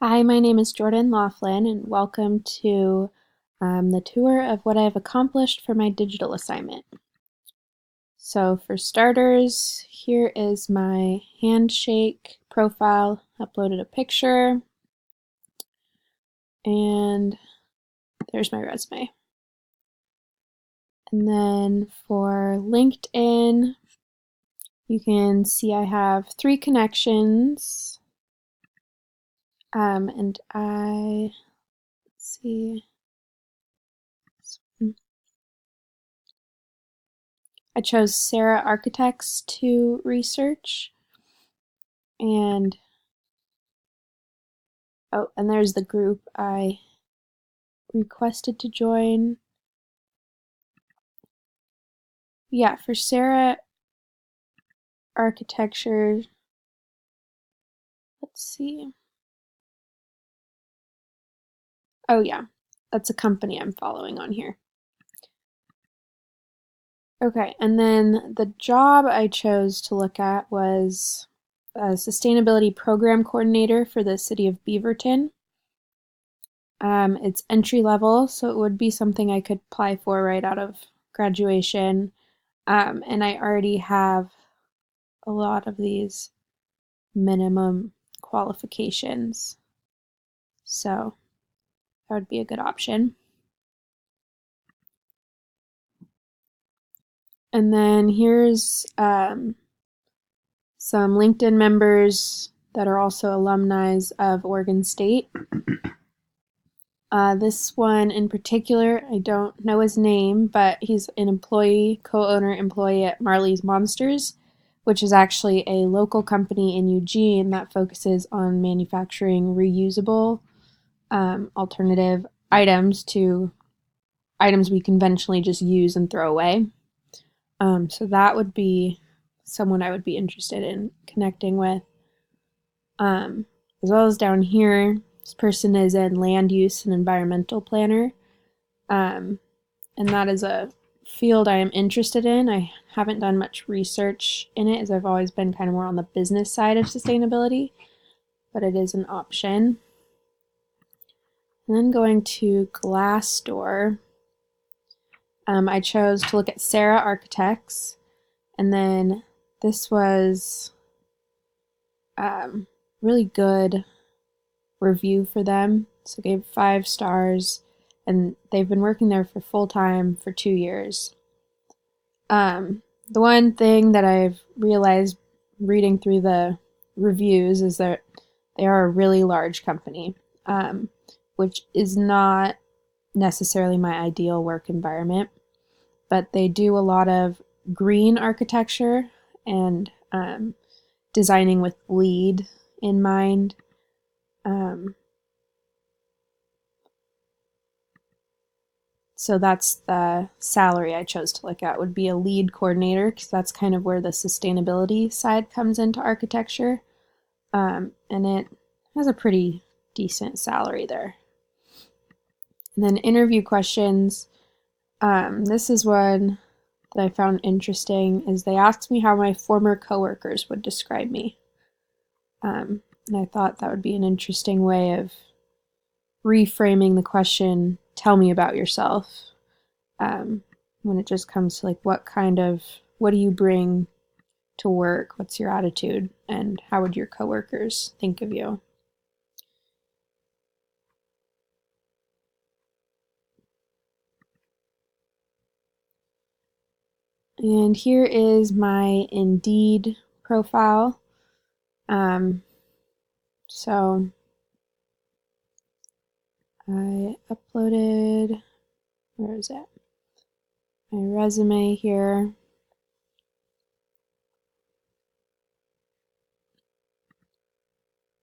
Hi, my name is Jordan Laughlin, and welcome to the tour of what I've accomplished for my digital assignment. So for starters, here is my Handshake profile. Uploaded a picture, and there's my resume. And then for LinkedIn, you can see I have 3 connections, and let's see. I chose Sarah Architects to research, and oh, and there's the group I requested to join. Yeah, for Sarah Architecture, let's see. Oh, yeah, that's a company I'm following on here. Okay, and then the job I chose to look at was a sustainability program coordinator for the city of Beaverton. It's entry level, so it would be something I could apply for right out of graduation. And I already have a lot of these minimum qualifications, so that would be a good option. And then here's some LinkedIn members that are also alumni of Oregon State. This one in particular, I don't know his name, but he's an employee, co-owner employee at Marley's Monsters, which is actually a local company in Eugene that focuses on manufacturing reusable alternative items to items we conventionally just use and throw away. So that would be someone I would be interested in connecting with. As well as down here, this person is a land use and environmental planner. And that is a field I am interested in. I haven't done much research in it as I've always been kind of more on the business side of sustainability, but it is an option. And then going to Glassdoor, I chose to look at Sarah Architects, and then this was really good review for them. So I gave 5 stars, and they've been working there for full time for 2 years. The one thing that I've realized reading through the reviews is that they are a really large company, which is not necessarily my ideal work environment, but they do a lot of green architecture and designing with LEED in mind. So that's the salary I chose to look at, would be a LEED coordinator, because that's kind of where the sustainability side comes into architecture. And it has a pretty decent salary there. And then interview questions. This is one that I found interesting, is they asked me how my former coworkers would describe me. And I thought that would be an interesting way of reframing the question, tell me about yourself, when it just comes to like what do you bring to work, what's your attitude, and how would your coworkers think of you. And here is my Indeed profile. So I uploaded, where is it? My resume here.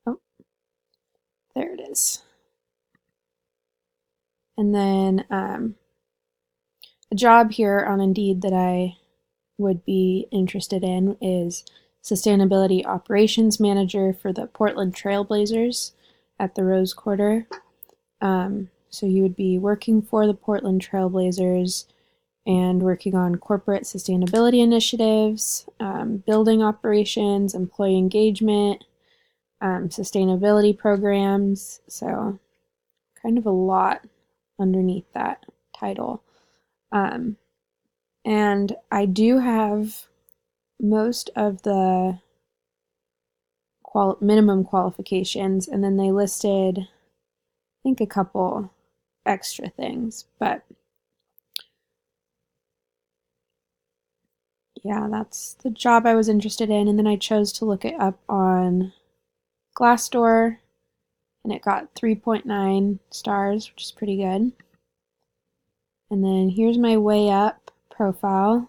Oh, there it is. And then a job here on Indeed that I would be interested in is Sustainability Operations Manager for the Portland Trailblazers at the Rose Quarter. So you would be working for the Portland Trailblazers and working on corporate sustainability initiatives, building operations, employee engagement, sustainability programs. So kind of a lot underneath that title. And I do have most of the minimum qualifications, and then they listed, I think, a couple extra things, but yeah, that's the job I was interested in. And then I chose to look it up on Glassdoor, and it got 3.9 stars, which is pretty good. And then here's my Way Up profile.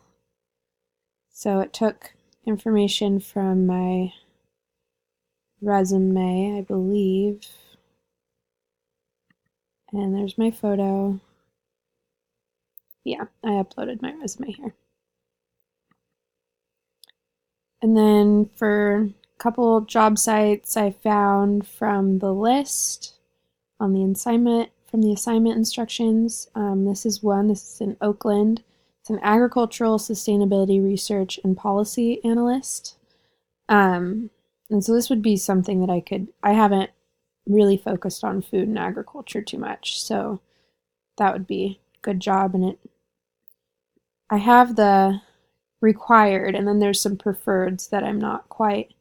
So it took information from my resume, I believe. And there's my photo. Yeah, I uploaded my resume here. And then for a couple job sites I found from the list on the assignment, from the assignment instructions. This is one, this is in Oakland. It's an agricultural sustainability research and policy analyst. And so this would be something that I haven't really focused on food and agriculture too much. So that would be a good job. And I have the required, and then there's some preferreds that I'm not quite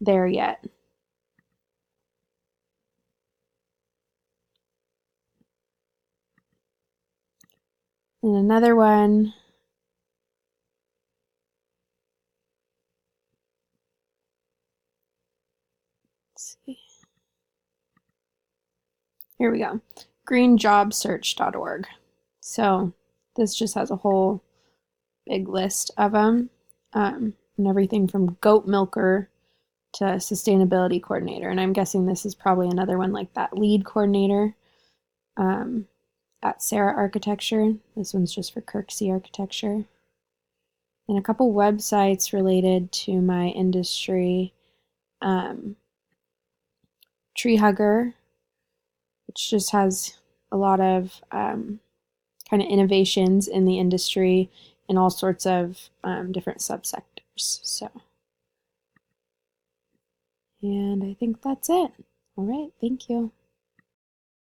there yet. And another one, let's see. Here we go. greenjobsearch.org. So this just has a whole big list of them, and everything from goat milker to sustainability coordinator. And I'm guessing this is probably another one like that, lead coordinator at Sarah Architecture. This one's just for Kirksey Architecture. And a couple websites related to my industry. Tree Hugger, which just has a lot of kind of innovations in the industry in all sorts of different subsectors. So, and I think that's it. All right, thank you.